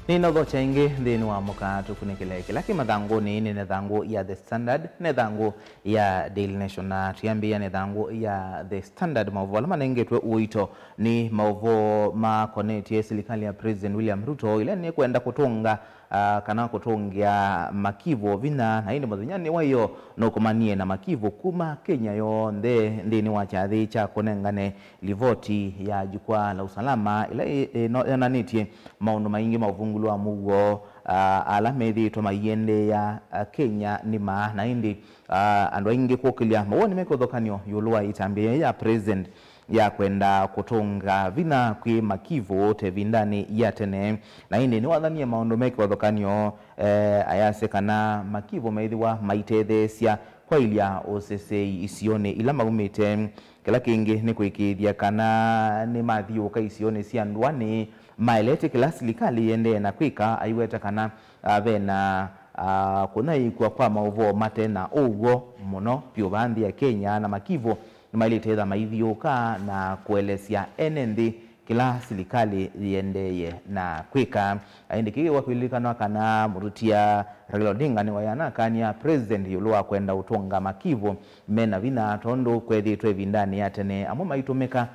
Nino do chenge dhini wa muka tufunikile laki madhango ni nedhango ya The Standard, nedhango ya Daily Nation na tuyambia nedhango ya The Standard. Mauvo alama nengetwe uito ni mauvo makoneti ya serikali ya President William Ruto ile ni kuenda kutunga kana kutungia makivo vina na hindi mazinyani wayo no kumanie na makivo kuma Kenya yo ndini wachathi cha konengane livoti ya jukwaa la usalama ile yananitie maundu maingi mauvungulu wa mugo alamethi tumayende ya Kenya ni na hindi ando ingi kukilia mawoni meko dhokanyo yuluwa itambia ya President ya kwenda kutunga vina kwi makivo te vindani ya tene na hindi ni wadhania maundu meko dhokanyo ayase kana makivo maithiwa maitethesia kwa ilia osesei isione ila maumite kila kingi ni kuikithia kana ni mathiuka isione cia ndwani maelete kila serikali yende na kwika aiweta kana vena kuna ikwa kwa mauvo matena ugo muno pio bandi ya Kenya na makivo mailete maithiuka na kuelesia enendi kila serikali yendeye na kwika aindiki wakulikanwa kana murutia Raila Odinga ni wayana kanya President yulua kwenda utonga makivo mena vina tondo kwethi twevindani yatene amo maitumika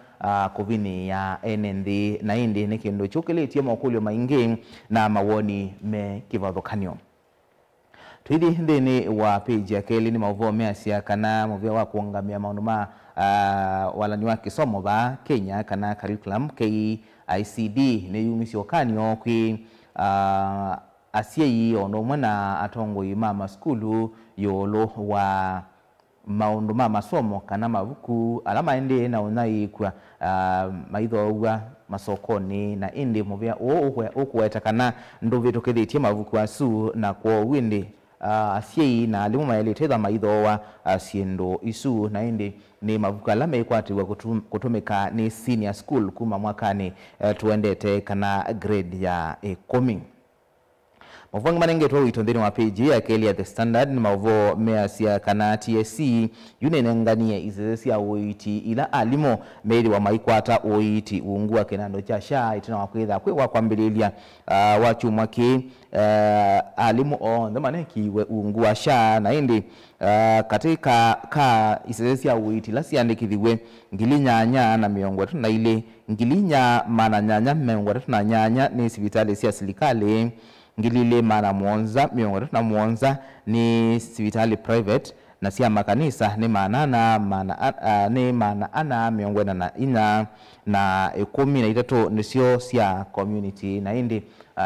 kuvini ya enendi na indi ni kindu chukilitie makulio maingi na mawoni me kivadhokanyo. Tuidi ndini wa page ya keli ni mauvo measia kana muvia wa kuangamia maunuma wala niwa kisomo ba Kenya kana curriculum KICD ni yumisi wakanyo kwi asiei ono mwana atongo imama skulu yolo wa maunduma masomo kana mavuku alama ende na unai kwa maitho uga masokoni na indi muvia ukuweta kana ndovi tokethetie mavuku asu na kwa windi asiei na alimu maeliteza maitho wa asiendo isu na indi ni mavuku alama ikwatiwa kutumika ni senior school kuma mwakani tuendete kana grade ya 10. Mauvo manenge tuwa itondeni wa page ya keli ya The Standard ni mauvo measia kana TSC yunenengania izezesi ya uiti ila alimo meili wa maikwata uiti uungua kenando cha shaa itina wakweza kwe wakwambililia wachumaki alimo ndemaneki uungua shaa na indi katika ka izezesi ya uiti lasi andikithiwe ngilinyanya na miongwetu na ile ngilinya mana nyanya miongwetu na nyanya ni sivitali siya serikali ngilile mana muonza miongo na muonza ni sivitali private na siya makanisa ni maana ana miongo na ina na 13 nisio siya community na indi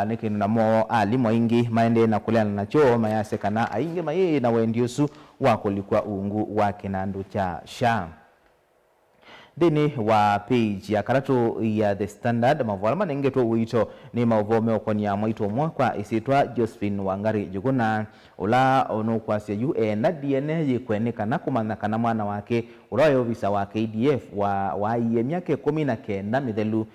nikinu na mo alimo ingi maende na kuleana na choo mayase kana aingi maye na wendiusu wako likuwa uungu wake na ndu cha shaa. Dini wa page ya karatu ya The Standard mauvo manenge tuwa uito ni mauvo meokoni ya mwito mwakwa isitwa Josephine Wangari Juguna ula ono kwa siya UN na DNA yikwenika na kumanaka mwana wake ulayo visa wa KDF wa iye miake 19 mithelu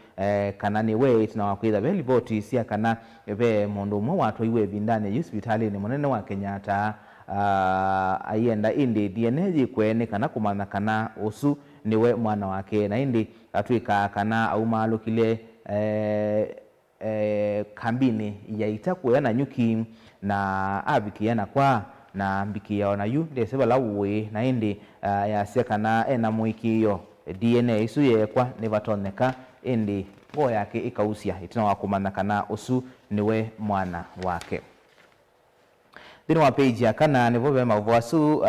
kana ni wait na wakwitha veli voti siya kana ve mundu mwa watu iwe vindani hospitali ni munene wa Kenyatta ayenda indi DNA yikwenika na kumanaka usu niwe mwana wake na indi atuika kana au malu kile kambini ya itakuwa na nyuki na abiki yana kwa na mbiki ya yu deseba la uwe na indi ya sekana ena mwiki yo DNA isu ye kwa nivatoneka indi go yake ikausia itina wakumana kana usu niwe mwana wake. Dini wa page ya kana nivobe mavuasu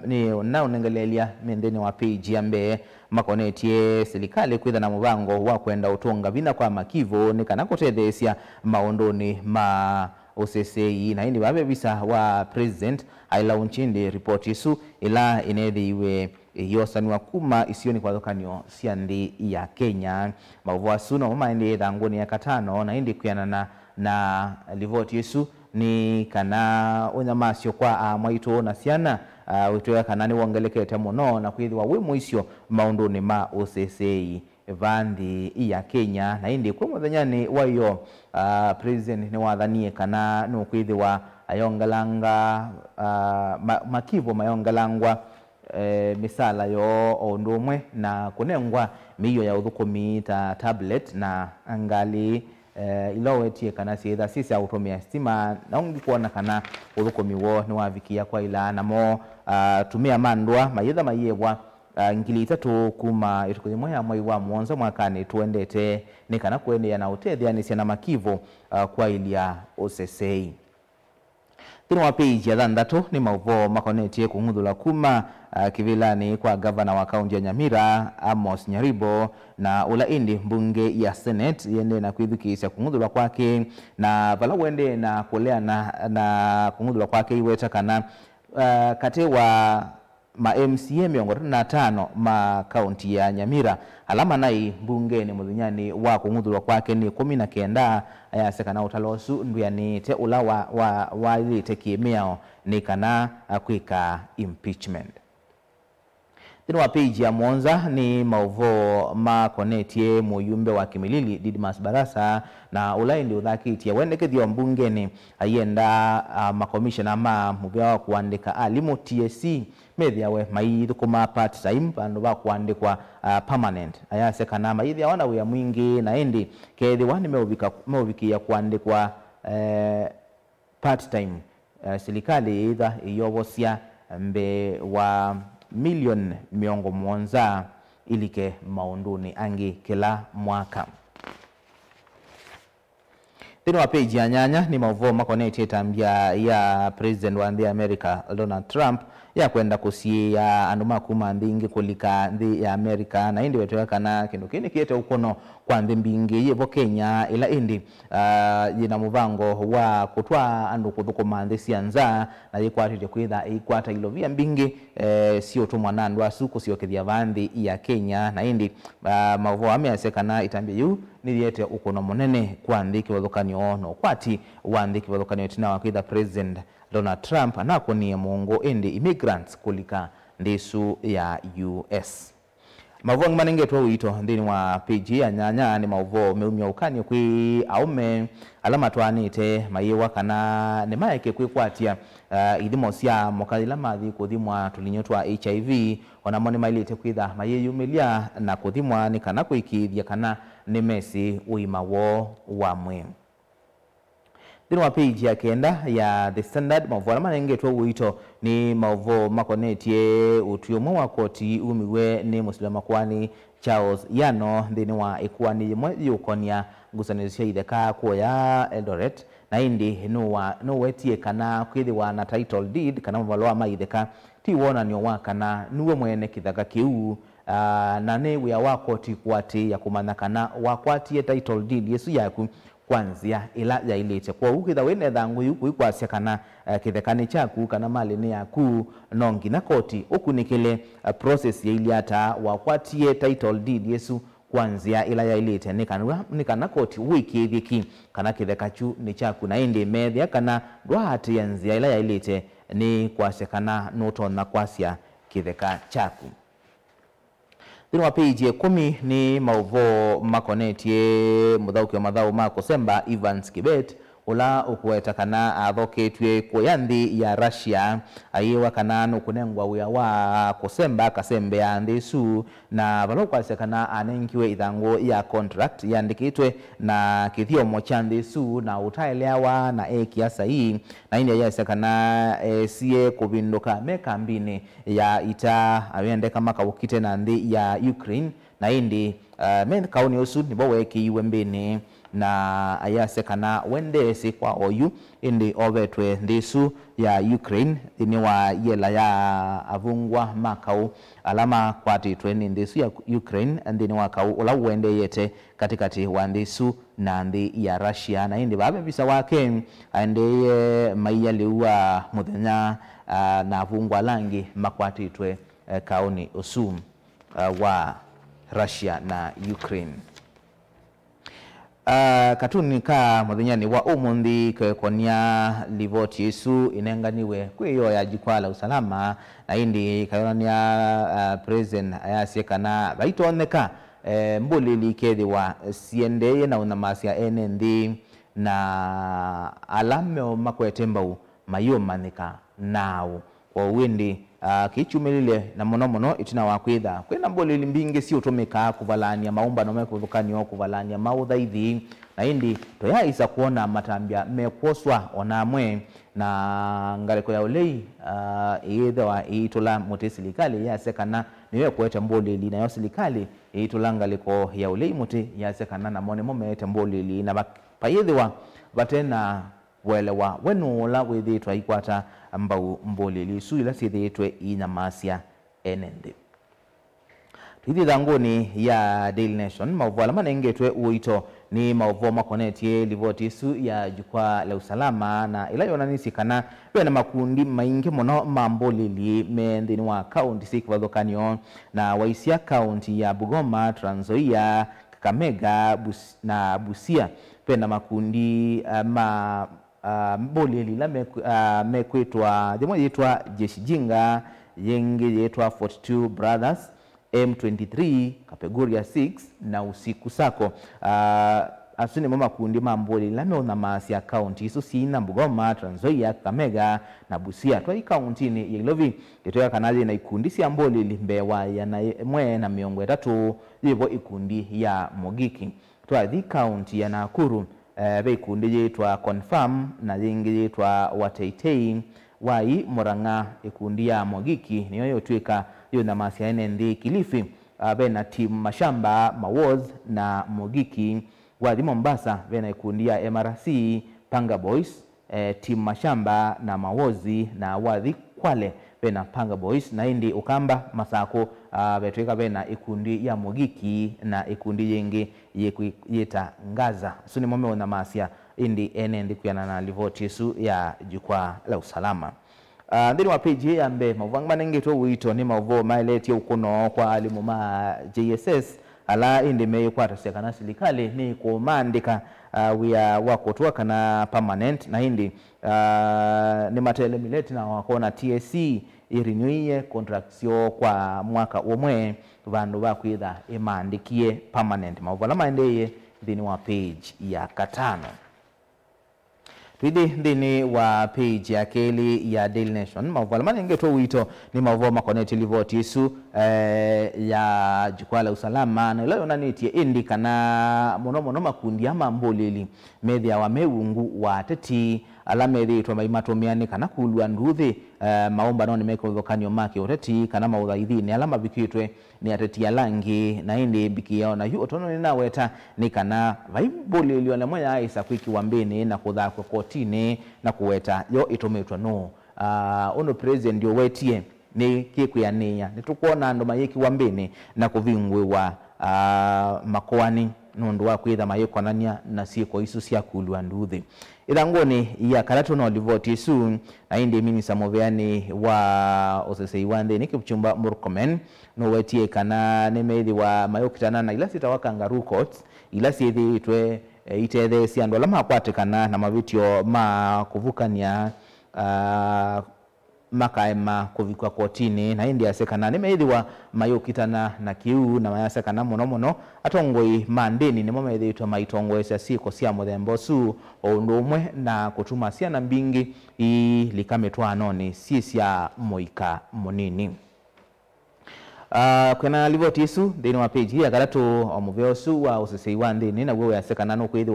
ni na unengelelia mendeni wa page ya mbe makonetie serikali kwitha na mubango wa kwenda utonga vina kwa makivo ni kana kutethesia maondoni ma OCCI na hindi wabe visa wa President aila unchindi report isu ila inethi iwe yosani wa kuma isioni kwa dhokanyo siandi ya Kenya mavuasu na mama hindi dhangoni ya katano na hindi kuyanana na livoti isu ni kana unyamasyo kwa mwaito na siana wito ya kana ni wangelekete muno na kwithiwa we muisyo maunduni ma OCCI vandi ya Kenya na indi kwa muthanyani wayo President ni wathanie kana no kwithiwa ayongalanga makivo mayongalangwa misala yo ondumwe na kunengwa miyo ya uthukumi ta tablet na angali ilowe tie kana sietha sisi automia stima na ungi kuona kana uthukumiwo ni wavikia kwa ila namo tumia mandwa mayetha mayebwa ngili 3 kuma itukuthimwe ya mwai wa mwonza mwakani tuendete ni kana kuendea na utethia na makivo kwa ilia osesei. Thini wa page ya thanthatu ni mauvo makonetie kunguthula kuma kivilani kwa gavana wa kaunti ya Nyamira Amos Nyaribo na ula indi mbunge ya Senate yende na kwithukisya kunguthula kwake na vala wende na kulea na kunguthula kwake iweta kana kate wa ma MCA 25 ma kaunti ya Nyamira alama nai mbunge ni muthunyani wa kunguthulwa kwake ni 19 ayasekana utalosu nduyani te ula wa ilite kiemiao ni kana kwika impeachment. Thini wa page ya Monza ni mauvo makonetie muyumbe wa Kimilili Didmas Barasa na ulaindi uthakitia wendekethio mbungeni ayenda makomishona ma muvya wa kuandika alimu TSC methiawe maithukuma part time pandu ba kuandikwa permanent ayasekana maithia wana wia mwingi na indi kethiwa ni meuvikia kuandikwa part time serikali itha iyovosia mbe wa milioni 700 ilike maunduni angi kila mwaka. Thini wa page ya nyanya ni mauvo makonetie tambia ya president wa the America Donald Trump ya kwenda kusia anduma kuma ndingi kulika ndi ya America na indi weteweka na kindu kini kiete ukono kwa ndi mbingi yevo Kenya ila indi jina muvango wa kutwa andu kuthukuma ndi sianza na yikwatite kwitha ikwata ilovia mbingi sio tu mwanandu asuku sio kithia vandhi ya Kenya na indi mauvo ameasekana itambia yu niliete ukono munene kwa ndiki wathukanio no kwati wa ndiki wathukanio tina wakwitha president Donald Trump anako ni mungu indi immigrants kulika ndisu ya US. Mauvo manengetwa uito ndini wa page ya nyanya ni mauvo meumia ukani kwi aume alama twanite mayewa kana ni maeke kwikwatia ithimo cia mokalila mathi kuthimwa tulinyo twa HIV ona moni mailite kwitha mayeyumilia na kuthimwa ni kana kwikithia kana ni mesi uima wo wa mwe. Thini wa page ya kenda ya The Standard mauvo alama nengetwa uito ni mauvo makonetie utuyomo wa koti umiwe ni muslima kwani Charles Yano thini wa ikuani mwe yukonia ngusanizia itheka kuya Eldoret na indi no wetie kana kwithiwa na title deed kana mavaloa maitheka ti wona ni wa kana nuwe mwene kithaka kiu na ne wia wako ti kwati ya kumana kana wakwatie title deed yesu yaku kwanzia ila ya ilete kwa ukitha wene thangu yuku ikwasya kana kithekani chaku kana mali ni yaku nongi na koti ukunikile process ya iliata wakwatie title deed yesu kwanzia ila ya ilete ni kana koti wiki thiki kana kithekachu ni chaku na indi methia kana dwahati ya nzia ila ya ilete ni kwasekana nutona kwasya kitheka chaku. Thini wa page ya 10 ni mauvo makonetie muthauki wa mathau ma kusemba Evans Kibet ula ukuweta kana athoketwe kuyanthi ya Russia aiwa kana nukunengwa wia wa kusemba kasembe ya ndisu na valokwa kana anengiwe ithangu ya contract yandikitwe na kithiomo cha ndisu na utaelewa na kiasa hii na indi ya kana sie kuvinduka mekambini ya ita awendeka makawukite na ndi ya Ukraine na indi men kauni usu ni boweki iwe mbini na ayase kana wendesi kwa oyu indi ovetwe ndisu ya Ukraine ini wa yela ya avungwa makau alama kwati tweni ndisu ya Ukraine ndini wakau ula wende yete katikati wa ndisu na ndi ya Russia na indi babe visa wake ande maiya liwa muthenya na avungwa langi makwati twe kauni usu wa Russia na Ukraine. Katuni ka muthenyani wa umundi kwekonia livoti isu inenganiwe kwiyo ya jukwaa la usalama na indi kayonania president ayasie kana baitoneka mbuli likethi wa siendeye na unamasia NND na alame o makwetembau mayomanika nao kwa windi kichumelile na mono itina wakwitha kwina mboleli mbingi si utumika kuvalania maumba no mekuthukania kuvalania mauthaidhi na indi toyaisa kuona matambia mekwoswa onamwe na ngareko ya ulei wa itula muti silikali ya sekana niwe kueta mboleli na yo silikali itula ngareko ya ulei muti ya sekana na mone momete mboleli na payidhiwa batena welewa wenula withitwa ikwata mbau mboleli suila sithitwe inamasia enende Hithi dhanguni ya Daily Nation mauvala manengetwe uito ni mauvo makonetie livoti su ya jukwaa la usalama na ila yonanisi kana na makundi maingi mono mamboleli mendini wa kaunti sikivadhokanyo na waisia kaunti ya Bungoma, Trans Nzoia, Kakamega na Busia pena makundi mboleli la mekwitwa jemo yitwa Jeshi Jinga yenge yitwa 42 Brothers M23 Kapegoria 6 na Usiku Sako asuni mama kundi mamboli la meona masi ya county isu sina Bungoma, Trans Nzoia, Kakamega na Busia twa county ni yelovi itoya kanaje na ikundi si amboli limbewa ya na mwe na miongo 3 yivo ikundi ya Mogiki twa the county ya Nakuru be ikundi yitwa Confirm na yingi yitwa Wateitei wai Murang'a ikundi ya Mogiki niyo yotwika yo na masi ya NND Kilifi bena team Mashamba Mawoz na Mogiki wadi Mombasa bena ikundi ya MRC Panga Boys team Mashamba na Mawozi na wadi Kwale bena Panga Boys na indi Ukamba Masako betwika bena ikundi ya Mogiki na ikundi yenge yeta Ngaza suni momeo na masia indi NND kuyana na livoti su ya jukwaa la usalama ndini wa page ya mbe mavang manengeto wito ni mavo maileti ukono kwa alimu ma JSS ala indi meyo kwa tasekana silikali ni kumandika wako tuwaka na permanent na indi ni matele mileti na wakona TSC irinyuiye kontraksio kwa mwaka umwe vandu wakuitha imandikie permanent mavo maendeye ndini wa page ya 5 Twidi ndini wa page ya keli ya Daily Nation mauvala manengeto wito ni mauvo makoneti livoti isu ya jukwaa la usalama na ilayo nanitie indi kana mono makundi ya mamboleli medhia wa meungu wa teti ala medhi itwa maimatomiani kana kulua nduthi maomba noni meko dhokanyo maki oteti kana maudhaidhini alama bikitwe ni ateti ya langi na indi biki yao na yu otono ninaweta ni kana vaimboleli wala moya isa kwiki wambini na kudha kwa kotini na kuweta yo itometwa no ono president ndio wetie ni kiku ya niya nitukuona ndo mayeki wambini na kuvingwe wa makoani nundu wa kwitha mayeko nania na siko isu sia kulwa nduthi idangoni ya karatu no livoti isu na indi minisa moveani wa osesei wande ni Kipchumba Murkomen no wetie kana nemethi wa mayokitana na ilasi tawaka Court ilasi itwe ithethe siandu ala makwatikana na mavitio ma kuvukania makaema kuvikwa kotini na indi asekana nimeithiwa mayokitana na kiu na mayasekana mono atongoi mandeni ni momeithitwa maitongo cia siko cia muthembo su ondumwe na kutuma ciana mbingi likametwa anoni si cia moika munini kwena livoti isu ndini wa page ya karatu omuveo su wa usesei wa ndini na wewe yasekana no kwithi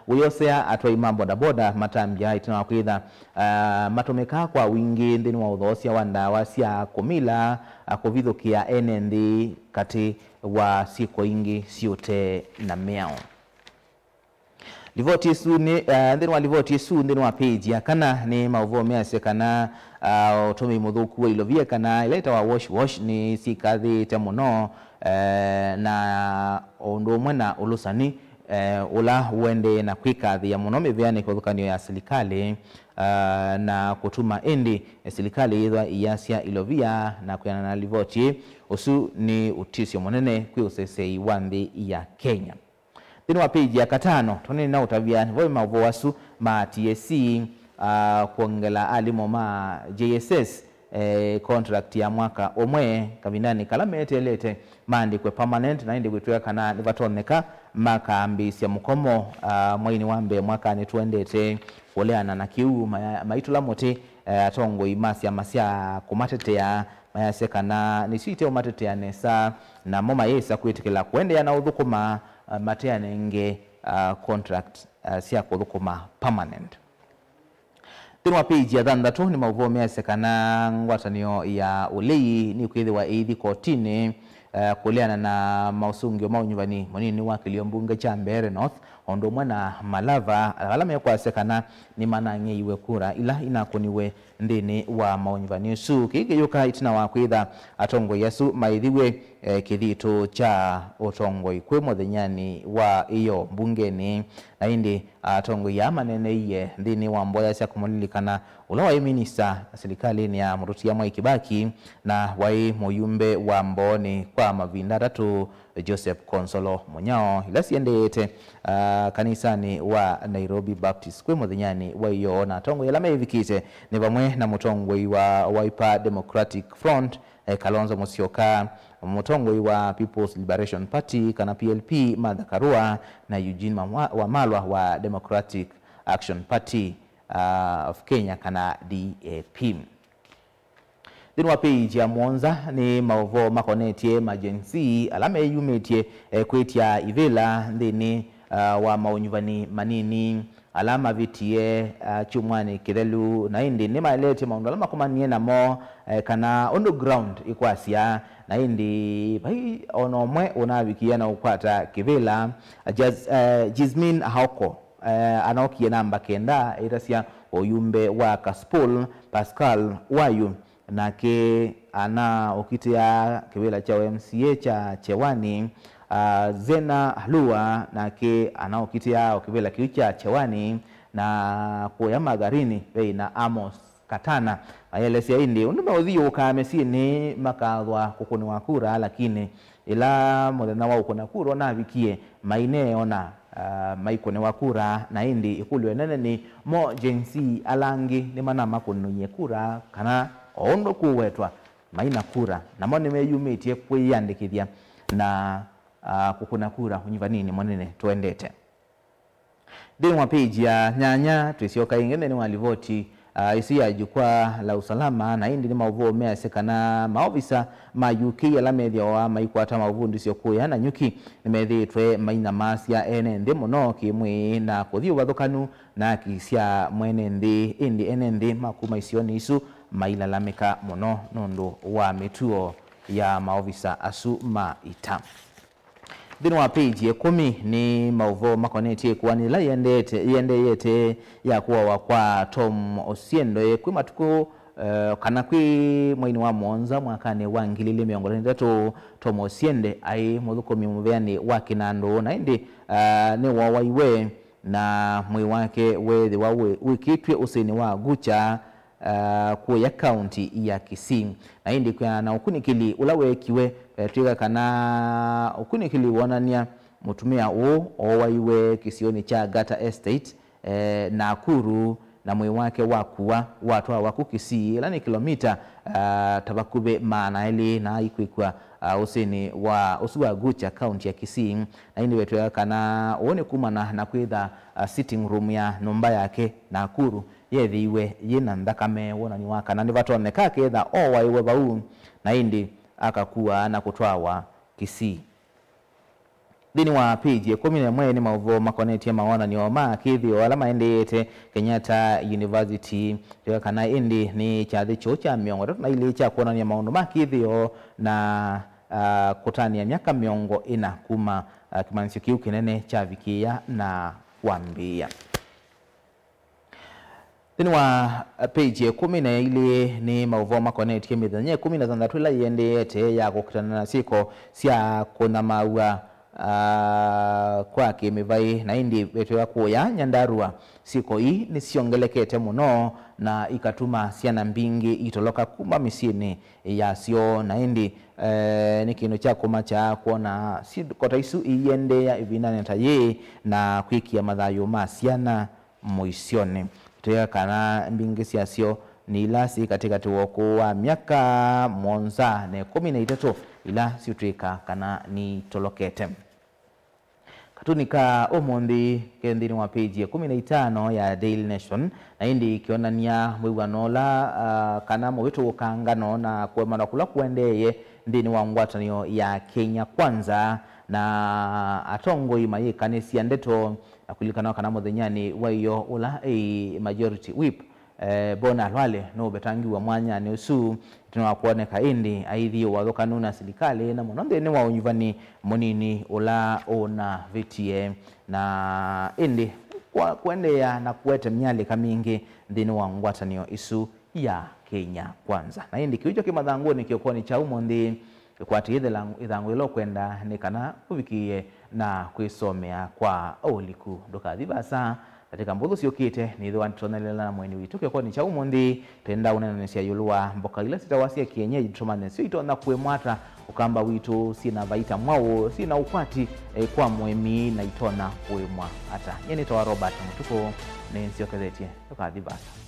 woyosea atwa imambo da boda matambia itina kwitha matomeka kwa wingi ndini wa uthosia wa ndawa cia kumila kuvithukia NND kati wa siko ingi siote na meao livoti isu ni ndini wa livoti isu ndini wa page ya kana ni mauvo measekana Tomi muthuku wa ilovia kana ileta wa wash ni sikathi temuno na ondumwe na ulusani ula uende na kwikathi ya muno miviani kuthukanio ya serikali na kutuma indi serikali ithwa iyasia ilovia na kuyana na livoti usu ni utisio munene kwi usesei wa nthi ya Kenya thini wa page ya 5 toni na utavia voi mavo wasu ma TSC kuongela alimo ma JSS contract ya mwaka omwe kabindani kalamete lete mandi kwe permanent na indi kwitwa kana nivatoneka makambi cia mukomo mwaini wambe mwaka ni tuendete kuleana na kiu maitula moti atongo imasya masya kumatetea mayasekana nisite umatetea nesa na moma yesa kwitikila kwendea na uthukuma matea nenge contract sia kuthukuma permanent. Tinwa page ya thanthatu ni mauvo measekana ngwatanio ya ulei ni kwithiwa ithi kotini kuleana na mausungio maunyuvani munini wa kilio mbunge cha Mbeere North ondo mwana Malava alama yakwasekana ni manange iwe kura ila inakoniwe ndini wa maunyuvani su kigeyuka itina wa kwitha atongo yasu maithiwe kithito cha otongo ikwe muthenyani wa iyo mbungeni na indi atongo ya manene iye ndini wa mboya cia kumulilikana ula wa minister serikali ni ya Murutia Mwai Kibaki na wai muyumbe wa mboni kwa mavinda tatu Joseph Konsolo Munyao ila siendete kanisani wa Nairobi Baptist kwe muthenyani wa iyo na atongo ya lama ivikite ni vamwe na mutongwe wa Wiper Democratic Front Kalonzo Musyoka, mutongwe wa People's Liberation Party kana PLP Martha Karua na Eugene Wamalwa wa Democratic Action Party of Kenya kana DAP. Dinu wa page ya Mwanza ni mauvo makonetie emergency alame yumetie kwetia ivela ndini wa maunyuvani manini alama vitie chumwani kirelu na indi ni maelete maundu alama kumanie na mo kana underground ikwasia na indi bai onomwe unawikia na ukwata kivela Jizmin Haoko anaokie namba kenda itasia oyumbe wa Kaspol Pascal Wayu na ke ana okitia kivela cha MCA cha Chewani Zena Halua na ke anaokitia okivela kiucha Chewani na kuya magarini na Amos Katana ayelesia indi undume udhiyo ukamesini makathwa kukuni wakura lakini ila muthena wa ukuna kura na vikie maine ona maikone wakura na indi ikulwe nene ni mo jensi alangi ni manama kununye kura kana ondo kuwetwa maina kura na mone meyumitie kwiyandikithia na kukuna kura unyivanini monene tuendete. Dinu wa page ya nyanya tuisioka ingene ni walivoti isi ya jukwaa la usalama na indi ni mauvuo measekana maofisa ma UK alamethia wa maikwata mauvuo ndisiyokuya na nyuki nimethitwe maina masya ene ndi muno kimwi na kuthio wathukanu na kisya mwene ndi indi ene ndi makuma isioni isu mailalamika muno nundu wa mituo ya maofisa asu maita. Dinu wa page ya 10 ni mauvo makonetie kuwanila yende ya kuwa wakwa Tom Osiendo kwi matuko kana kwi mwaini wa Mwanza mwakane wa 2023 Tom Osiende ai muthukomi muveani wa Kinando na indi ni wawaiwe na mwi wake wethi wa wikitwe usini wa Gucha kuya county ya Kisii na indi kwa na ukunikili ulawekiwe tuiga kana ukunikili wonania mutumia owaiwe kisioni cha Gata Estate Nakuru na mwi wake wakuwa watu waku Kisii ila ni kilomita tabakube maanaili na ikwikwa usini wa usuwa Gucha county ya Kisii na indi wetu kana uone kumana na kwitha sitting room ya numba yake Nakuru yethi iwe yina ndakame wona ni waka na nivatone kake tha owaiwe bau na indi akakuwa na kutwawa Kisii. Dini wa page 11 ni mauvo makonetie maona ni oma kithio alama endete Kenyatta University tuka kana indi ni chathi cho cha miongo na ile cha kuona ni maono makithio na kutani ya miaka miongo ina kuma kimanisho kiu kinene cha vikia na kuambia. Dini wa page ya 10 na ile ni mauvo makonetie mithanye 13 ila yendete ya kukutana na siko sia kuna maua kwa kimivai na indi wetu ya kuya Nyandarua siko hii ni siongelekete muno na ikatuma siana mbingi itoloka kuma misini ya sio na indi ni kino cha kumacha kuona si kota isu iyende ya ibina netaye na kwikia madhayo masiana muisione tuya kana mbingi siasio ni ilasi katika tuwoko wa miaka monza ne 13 ila siutrika kana ni tolokete. katunika umundi kendini wa page ya 15 ya Daily Nation na indi ikionania mwiganola kana mwitu ukangano na kuemana kula kuendeye ndini wa ngwatanio ya Kenya Kwanza na atongo imaye kanisi ndeto akulikana kana muthenyani wayo ula majority whip bona lwale no betangi wa mwanya ni usu tunakuoneka indi aithi wa kanuna serikali na mononde ni wa unyuvani monini ula ona vitie na indi kwa kuendea na kuwete mnyali kamingi ndini wa ngwatanio isu ya Kenya Kwanza na indi kiwicho kimathangu ni kiokoni cha umundi kwa ithangu ilo kwenda ni kana kuvikie na kuisomea kwa oliku ndokathi basa katika mbuthu ciukite ni thwa tunalela na mweni witu kwa ni cha umundi tenda unanesia yulua mboka ila sitawasia kienyeji tumane sio itona kuemwata ukamba witu sina baita mwao sina ukwati kwa mwemi na itona kuemwa hata yeni to Robert Mutuko ni nsio kazetie ndokathi basa.